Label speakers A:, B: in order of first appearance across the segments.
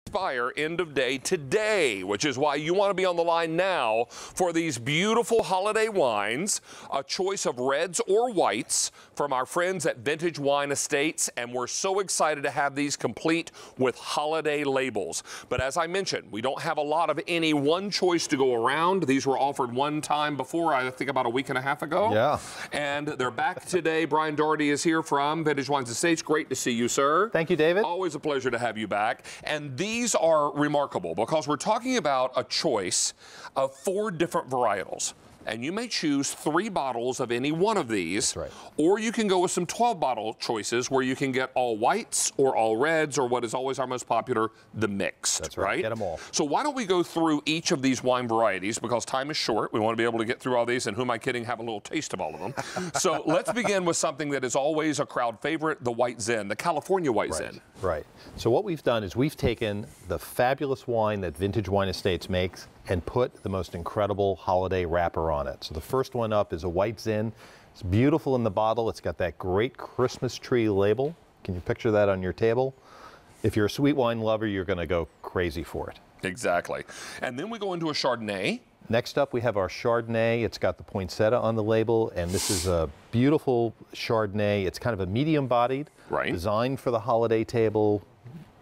A: expire end of day today, which is why you want to be on the line now for these beautiful holiday wines, a choice of reds or whites from our friends at Vintage Wine Estates, and we're so excited to have these complete with holiday labels. But as I mentioned, we don't have a lot of any one choice to go around. These were offered one time before, I think about a week and a half ago.
B: Yeah.
A: And they're back today. Brian Doherty is here from Vintage Wine Estates. Great to see you, sir.
B: Thank you, David.
A: Always a pleasure to have you back. And these are remarkable because we're talking about a choice of 4 different varietals. And you may choose 3 bottles of any one of these.
B: That's right.
A: Or you can go with some 12-bottle choices where you can get all whites or all reds or what is always our most popular, the mixed.
B: That's right. Get them all.
A: So why don't we go through each of these wine varieties because time is short. We want to be able to get through all these, and who am I kidding, have a little taste of all of them. So let's begin with something that is always a crowd favorite, the White Zin, the California White Zin.
B: Right. So what we've done is we've taken the fabulous wine that Vintage Wine Estates makes and put the most incredible holiday wrapper on it. So the first one up is a White Zin. It's beautiful in the bottle. It's got that great Christmas tree label. Can you picture that on your table? If you're a sweet wine lover, you're going to go crazy for it.
A: Exactly. And then we go into a Chardonnay.
B: Next up, we have our Chardonnay. It's got the poinsettia on the label, and this is a beautiful Chardonnay. It's kind of a medium-bodied,
A: right,
B: designed for the holiday table.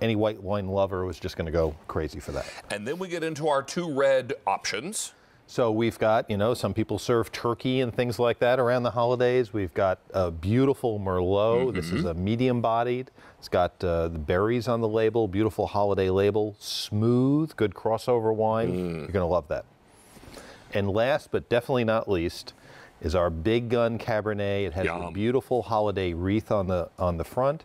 B: Any white wine lover was just going to go crazy for that.
A: And then we get into our 2 red options.
B: So we've got, you know, some people serve turkey and things like that around the holidays. We've got a beautiful Merlot.
A: Mm-hmm.
B: This is a medium-bodied. It's got the berries on the label, beautiful holiday label, smooth, good crossover wine. You're going to love that. And last, but definitely not least, is our Big Gun Cabernet. It has a beautiful holiday wreath on the front.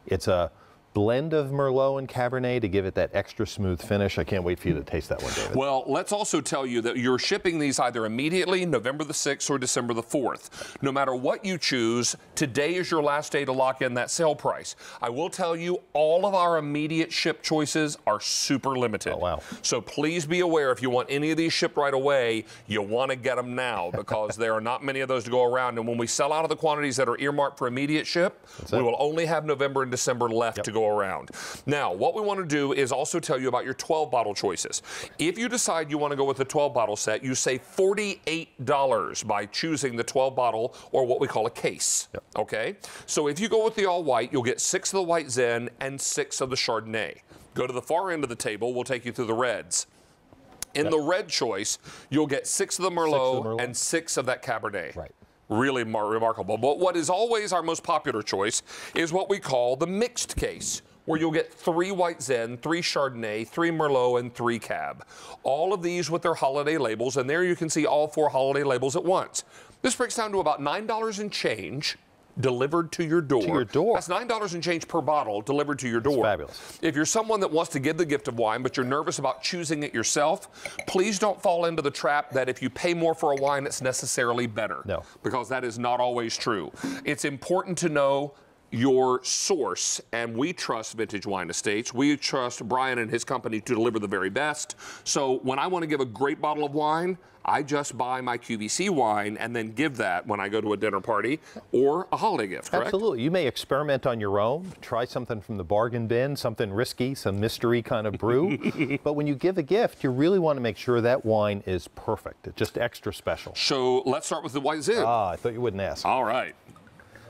B: It's a blend of Merlot and Cabernet to give it that extra smooth finish. I can't wait for you to taste that one, David.
A: Well, let's also tell you that you're shipping these either immediately, November the 6th or December the 4th. No matter what you choose, today is your last day to lock in that sale price. I will tell you, all of our immediate ship choices are super limited.
B: Oh, wow.
A: So please be aware, if you want any of these shipped right away, you want to get them now because there are not many of those to go around. And when we sell out of the quantities that are earmarked for immediate ship, we will only have November and December left to go around. Now, what we want to do is also tell you about your 12-bottle choices. If you decide you want to go with the 12-bottle set, you save $48 by choosing the 12-bottle or what we call a case. Okay? So if you go with the all-white, you'll get 6 of the White Zin and 6 of the Chardonnay. Go to the far end of the table, we'll take you through the reds. In the red choice, you'll get 6 of the Merlot, and 6 of that Cabernet.
B: Right.
A: Really remarkable. But what is always our most popular choice is what we call the mixed case, where you'll get 3 White Zin, 3 Chardonnay, 3 Merlot, and 3 Cab. All of these with their holiday labels, and there you can see all 4 holiday labels at once. This breaks down to about $9 and change delivered to your door.
B: To your door.
A: That's $9 and change per bottle delivered to your door.
B: That's fabulous.
A: If you're someone that wants to give the gift of wine, but you're nervous about choosing it yourself, please don't fall into the trap that if you pay more for a wine, it's necessarily better.
B: No.
A: Because that is not always true. It's important to know your source, and we trust Vintage Wine Estates. We trust Brian and his company to deliver the very best. So when I want to give a great bottle of wine, I just buy my QVC wine and then give that when I go to a dinner party or a holiday gift, correct?
B: Absolutely. You may experiment on your own, try something from the bargain bin, something risky, some mystery kind of brew. But when you give a gift, you really want to make sure that wine is perfect. It's just extra special.
A: So let's start with the White Zin.
B: I thought you wouldn't ask.
A: All right.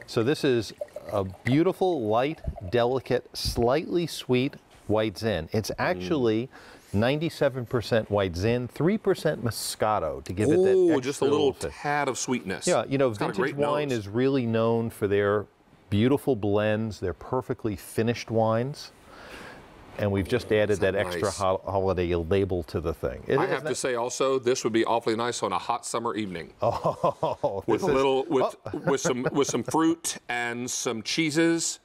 B: So this is a beautiful, light, delicate, slightly sweet White Zin. It's actually 97% White Zin, 3% Moscato to give it that extra
A: just a little tad of sweetness.
B: Yeah, you know, vintage wine is really known for their beautiful blends, their perfectly finished wines. And we've just added that extra holiday label to the thing.
A: I have to say also, this would be awfully nice on a hot summer evening.
B: Oh,
A: with with some fruit and some cheeses.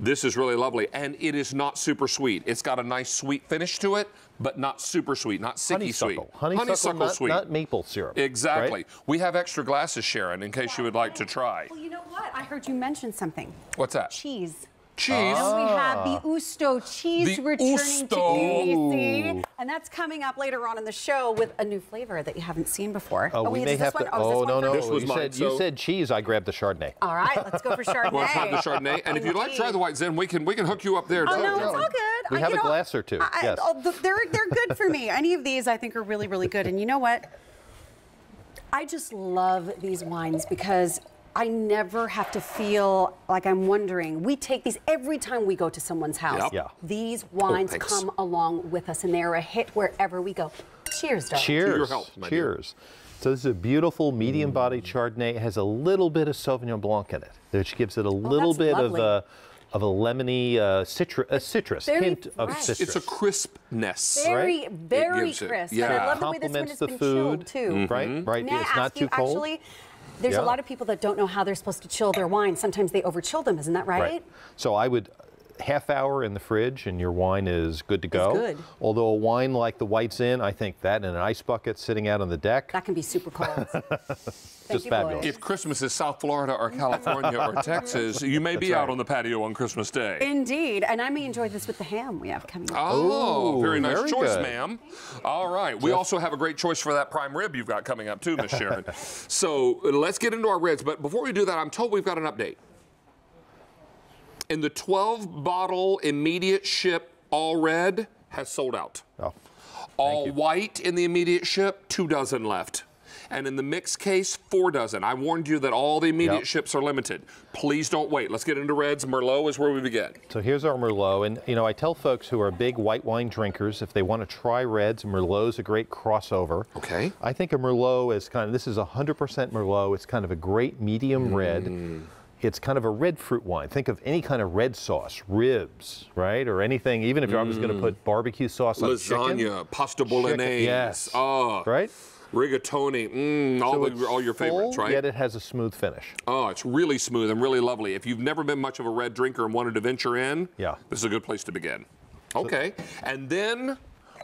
A: This is really lovely, and it is not super sweet. It's got a nice sweet finish to it, but not super sweet, not sicky sweet.
B: Honeysuckle
A: sweet.
B: Not maple syrup.
A: Exactly.
B: Right?
A: We have extra glasses, Sharon, in case you would like to try.
C: Well, you know what? I heard you mention something.
A: What's that?
C: Cheese.
A: Cheese.
C: And we have the Usto cheese
A: The
C: returning
A: Usto.
C: to QVC. And that's coming up later on in the show with a new flavor that you haven't seen before.
B: Oh, we
C: wait,
B: may
C: is this
B: have
C: one?
B: to.
C: Oh, is this
B: Oh,
C: one
B: no,
C: first?
B: no.
A: was mine,
B: You said cheese. I grabbed the Chardonnay.
C: All right, let's go for Chardonnay.
A: Well, try the Chardonnay. And if you'd like to try the white Zen, we can hook you up there.
C: Oh,
A: too.
C: no, it's all good.
B: We have a glass or two. Yes.
C: They're good for me. Any of these I think are really, really good. And you know what? I just love these wines because I never have to feel like I'm wondering. We take these every time we go to someone's house.
A: Yep.
B: Yeah.
C: These wines
A: thanks.
C: come along with us, and they're a hit wherever we go. Cheers, darling.
B: Cheers.
A: To your health, my dear.
B: Cheers. So this is a beautiful medium-bodied Chardonnay. It has a little bit of Sauvignon Blanc in it, which gives it a little
C: that's
B: bit
C: lovely.
B: of a lemony citrus
C: Very
B: hint of
C: fresh.
B: citrus.
A: It's a crispness.
C: Very,
A: It
C: very
A: gives it-
C: crisp.
A: yeah.
C: And I love the way this one
B: Complements
C: has
B: the
C: been
B: food,
C: chilled, too.
B: right?
C: May I
B: It's
C: ask
B: not
C: you,
B: too cold.
C: actually, there's
B: Yeah.
C: a lot of people that don't know how they're supposed to chill their wine. Sometimes they over-chill them, isn't that right?
B: So I would half hour in the fridge and your wine is good to go.
C: good.
B: Although a wine like the White Zin, I think that in an ice bucket sitting out on the deck,
C: That can be super cold. Thank
B: just
C: you,
B: fabulous.
C: boys.
A: If Christmas is South Florida or California or Texas, you may be
B: That's
A: out
B: right.
A: on the patio on Christmas Day.
C: Indeed, and I may enjoy this with the ham we have coming up.
A: Oh,
B: Ooh,
A: very nice
B: very
A: choice,
B: good.
A: ma'am. All right. We also have a great choice for that prime rib you've got coming up, too, Miss Sharon. So let's get into our ribs. But before we do that, I'm told we've got an update. In the 12-bottle immediate ship all red has sold out.
B: Oh,
A: All white in the immediate ship, 2 dozen left. And in the mixed case, 4 dozen. I warned you that all the immediate
B: Yep.
A: ships are limited. Please don't wait. Let's get into reds. Merlot is where we begin.
B: so here's our Merlot. And, you know, I tell folks who are big white wine drinkers, if they want to try reds, Merlot's a great crossover.
A: Okay.
B: I think a Merlot is this is 100% Merlot. It's kind of a great medium red. It's kind of a red fruit wine. Think of any kind of red sauce, ribs, right? Or anything, even if I was going to put barbecue sauce on chicken.
A: Lasagna, pasta bolognese.
B: Yes.
A: Oh,
B: Right?
A: rigatoni. All your favorites,
B: full,
A: right?
B: Yet it has a smooth finish.
A: Oh, it's really smooth and really lovely. If you've never been much of a red drinker and wanted to venture in,
B: Yeah.
A: this is a good place to begin. Okay. And then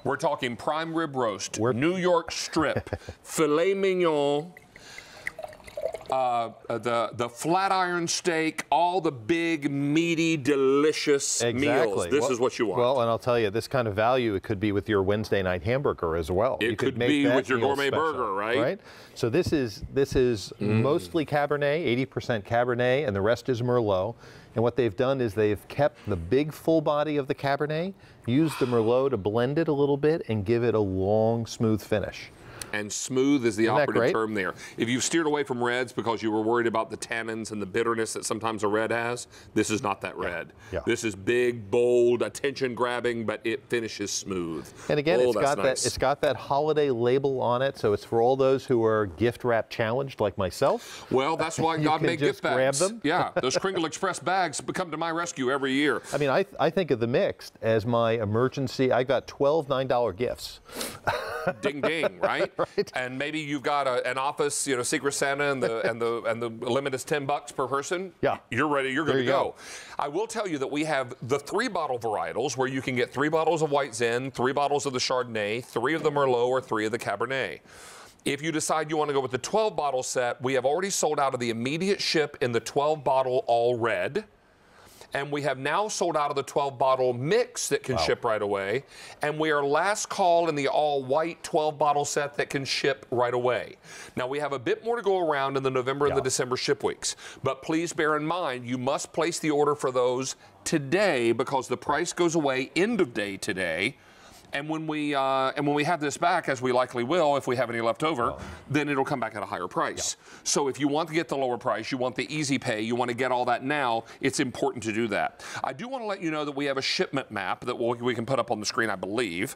A: we're talking prime rib roast, New York strip, filet mignon, the flat iron steak, all the big, meaty, delicious meals. This is what you want.
B: Well, and I'll tell you, this kind of value, it could be with your Wednesday night hamburger as well.
A: It
B: You
A: could
B: make
A: be
B: that
A: with your
B: meal
A: gourmet
B: special,
A: burger, right?
B: So this is mostly Cabernet, 80% Cabernet, and the rest is Merlot. And what they've done is they've kept the big full body of the Cabernet, used the Merlot to blend it a little bit and give it a long, smooth finish.
A: And smooth is the
B: Isn't that
A: operative
B: great?
A: term there. If you've steered away from reds because you were worried about the tannins and the bitterness that sometimes a red has, this is not that red.
B: Yeah.
A: This is big, bold, attention-grabbing, but it finishes smooth.
B: And again,
A: Oh,
B: it's
A: that's
B: got
A: nice.
B: it's got that holiday label on it, so it's for all those who are gift wrap challenged like myself.
A: Well, that's why
B: You
A: God
B: can
A: made
B: just
A: gift
B: grab
A: bags.
B: them.
A: Yeah, those Kringle Express bags come to my rescue every year.
B: I mean, I think of the mixed as my emergency. I got 12 $9 gifts.
A: Ding ding, right?
B: Right.
A: And maybe you've got an office, Secret Santa, and the limit is $10 per person.
B: Yeah.
A: You're ready. You're good
B: There
A: to
B: you
A: go.
B: go.
A: I will tell you that we have the 3-bottle varietals where you can get 3 bottles of White Zin, 3 bottles of the Chardonnay, 3 of the Merlot, or 3 of the Cabernet. If you decide you want to go with the 12-bottle set, we have already sold out of the immediate ship in the 12-bottle all red. And we have now sold out of the 12-bottle mix that can ship right away. And we are last call in the all-white 12-bottle set that can ship right away. Now, we have a bit more to go around in the November and the December ship weeks. But please bear in mind, you must place the order for those today because the price goes away end of day today. And when we have this back, as we likely will, if we have any left over, then it'll come back at a higher price. So if you want to get the lower price, you want the easy pay, you want to get all that now, it's important to do that. I do want to let you know that we have a shipment map that we can put up on the screen, I believe.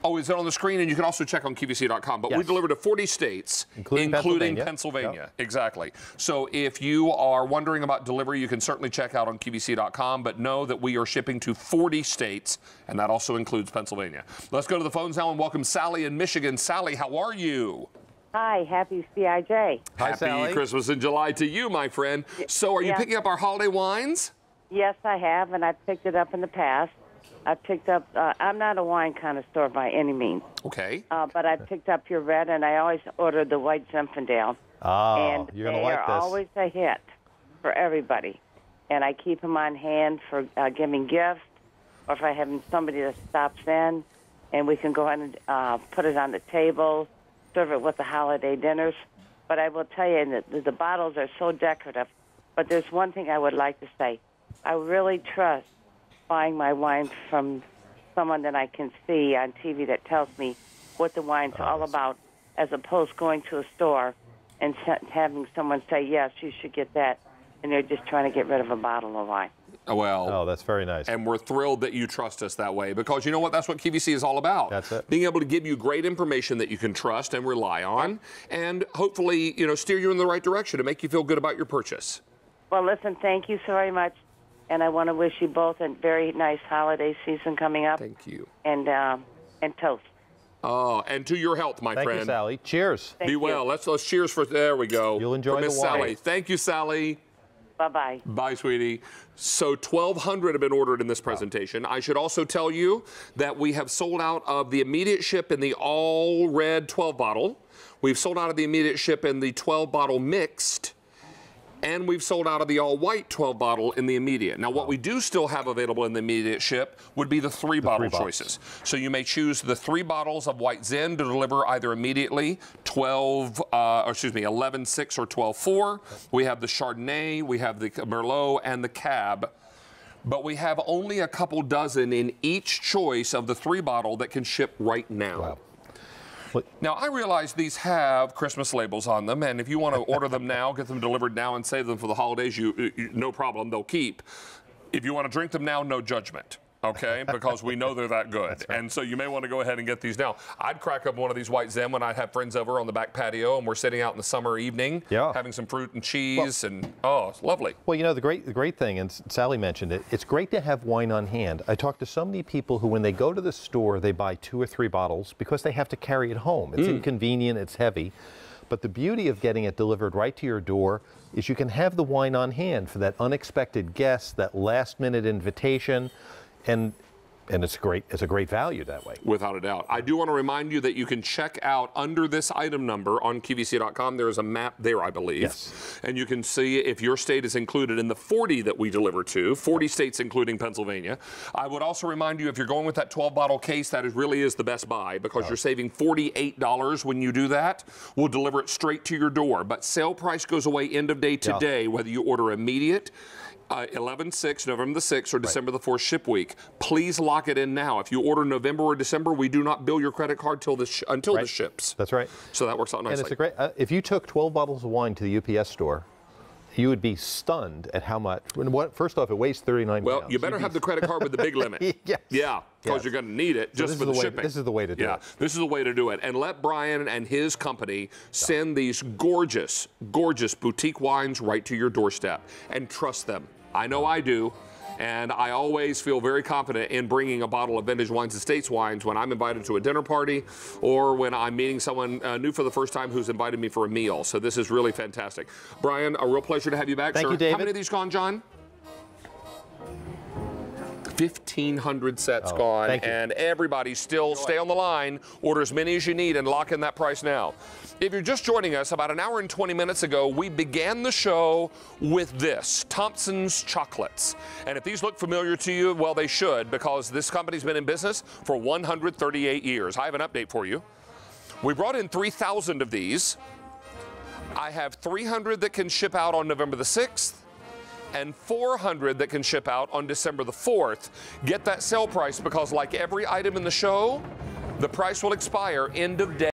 A: Oh, is it on the screen? And you can also check on QVC.com. But we
B: Yes.
A: deliver to 40 states,
B: Including Pennsylvania. Yep.
A: Exactly. So if you are wondering about delivery, you can certainly check out on QVC.com. But know that we are shipping to 40 states, and that also includes Pennsylvania. Let's go to the phones now and welcome Sally in Michigan. Sally, how are you?
D: Hi, happy CIJ.
B: Hi,
A: Happy
B: Sally.
A: Christmas in July to you, my friend. So are you
D: Yeah.
A: picking up our holiday wines?
D: Yes, I have, and I've picked it up in the past. I picked up, I'm not a wine connoisseur by any means,
A: Okay.
D: but I picked up your red, and I always order the White Zinfandel.
B: Oh,
D: And
B: you're going
D: they
B: to like
D: are
B: this.
D: always a hit. for everybody. And I keep them on hand for giving gifts, or if I have somebody that stops in, and we can go ahead and put it on the table, serve it with the holiday dinners. But I will tell you, the bottles are so decorative. But there's one thing I would like to say. I really trust buying my wine from someone that I can see on TV that tells me what the wine's all about, as opposed to going to a store and having someone say, yes, you should get that, and they're just trying to get rid of a bottle of wine.
A: Well,
B: oh, that's very nice.
A: And we're thrilled that you trust us that way, because you know what? That's what QVC is all about.
B: That's it.
A: Being able to give you great information that you can trust and rely on, and hopefully, steer you in the right direction to make you feel good about your purchase.
D: Well, listen, thank you so very much, and I want to wish you both a very nice holiday season coming up.
A: Thank you.
D: And toast.
A: Oh, and to your health, my friend.
B: Thank you, Sally. Cheers.
A: Be well. Let's cheers for. There we go.
B: You'll enjoy
A: for Miss
B: the wine.
A: Sally. Thank you, Sally.
D: Bye-bye.
A: Bye, sweetie. So 1,200 have been ordered in this presentation. I should also tell you that we have sold out of the immediate ship in the all red 12 bottle. We've sold out of the immediate ship in the 12 bottle mixed. And we've sold out of the all-white 12 bottle in the immediate. Now, what we do still have available in the immediate ship would be the three bottle choices. So you may choose the 3 bottles of White Zen to deliver either immediately 11.6 or 12.4. We have the Chardonnay, we have the Merlot, and the Cab. But we have only a couple dozen in each choice of the 3 bottle that can ship right now.
B: Wow.
A: Now, I realize these have Christmas labels on them, and if you want to order them now, get them delivered now, and save them for the holidays, no problem, they'll keep. If you want to drink them now, no judgment. Okay, because we know they're that good. Right. And so you may want to go ahead and get these now. I'd crack up one of these White Zen when I have friends over on the back patio and we're sitting out in the summer evening, having some fruit and cheese, and oh, it's lovely.
B: Well, the great thing, and Sally mentioned it, it's great to have wine on hand. I talk to so many people who, when they go to the store, they buy 2 or 3 bottles because they have to carry it home. It's inconvenient, it's heavy. But the beauty of getting it delivered right to your door is you can have the wine on hand for that unexpected guest, that last-minute invitation. And it's a great value that way.
A: Without a doubt. I do want to remind you that you can check out under this item number on QVC.com. There is a map there, I believe.
B: Yes.
A: And you can see if your state is included in the 40 that we deliver to, 40 states including Pennsylvania. I would also remind you, if you're going with that 12-bottle case, that really is the best buy, because you're saving $48 when you do that. We'll deliver it straight to your door. But sale price goes away end of day today, whether you order immediate, 11/6, November the 6th, or December the 4th ship week. Please lock it in now. If you order November or December, we do not bill your credit card until this ships.
B: That's right.
A: So that works out nicely.
B: And it's a great. If you took 12 bottles of wine to the UPS store, you would be stunned at how much. First off, it weighs 39
A: Well,
B: pounds.
A: you better have the credit card with the big limit.
B: Yes.
A: Yeah, because you're going to need it just for the shipping.
B: This is the way to do it.
A: Yeah, this is the way to do it. And let Brian and his company send these gorgeous, gorgeous boutique wines right to your doorstep. And trust them. I know I do. And I always feel very confident in bringing a bottle of Vintage Wines and States wines when I'm invited to a dinner party or when I'm meeting someone new for the first time who's invited me for a meal. So this is really fantastic. Brian, a real pleasure to have you back,
B: Thank
A: sir.
B: you, David.
A: How many of these gone, John? 1,500 sets gone, and everybody still stay on the line. Order as many as you need and lock in that price now. If you're just joining us, about an hour and 20 minutes ago, we began the show with this, Thompson's Chocolates. And if these look familiar to you, well, they should, because this company's been in business for 138 years. I have an update for you. We brought in 3,000 of these. I have 300 that can ship out on November the 6th. And 400 that can ship out on December the 4th. Get that sale price, because like every item in the show, the price will expire end of day.